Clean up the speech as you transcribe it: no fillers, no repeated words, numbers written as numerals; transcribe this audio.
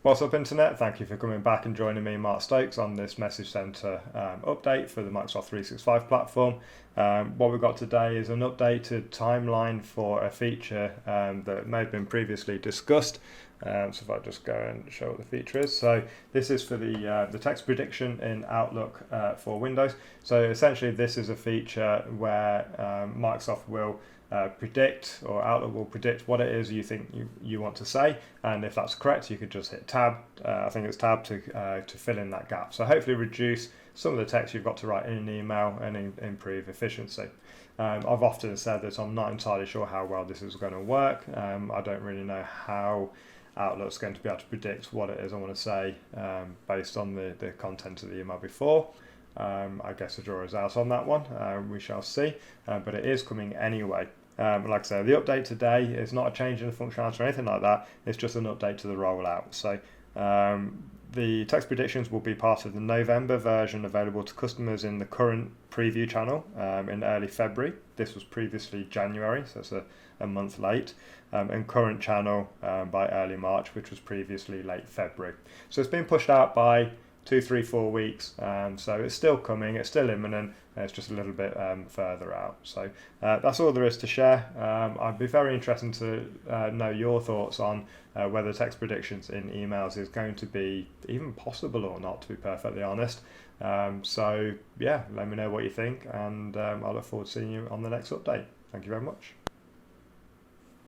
What's up, Internet? Thank you for coming back and joining me, Mark Stokes, on this Message Center update for the Microsoft 365 platform. What we've got today is an updated timeline for a feature that may have been previously discussed. So if I just go and show what the feature is. So this is for the text prediction in Outlook for Windows. So essentially this is a feature where Microsoft will predict, or Outlook will predict what it is you think you want to say, and if that's correct you could just hit tab, I think it's tab, to fill in that gap. So hopefully reduce some of the text you've got to write in an email and improve efficiency. I've often said that I'm not entirely sure how well this is going to work. I don't really know how Outlook's going to be able to predict what it is I want to say based on the content of the email before. I guess the jury's out on that one. We shall see, but it is coming anyway. Like I say, the update today is not a change in the functionality or anything like that. It's just an update to the rollout. So the text predictions will be part of the November version available to customers in the current preview channel in early February. This was previously January, so it's a month late, and current channel by early March, which was previously late February. So it's been pushed out by 2, 3, 4 weeks, so it's still coming, it's still imminent, it's just a little bit further out. So that's all there is to share. I'd be very interested to know your thoughts on whether text predictions in emails is going to be even possible or not, to be perfectly honest. So yeah, let me know what you think, and I look forward to seeing you on the next update. Thank you very much.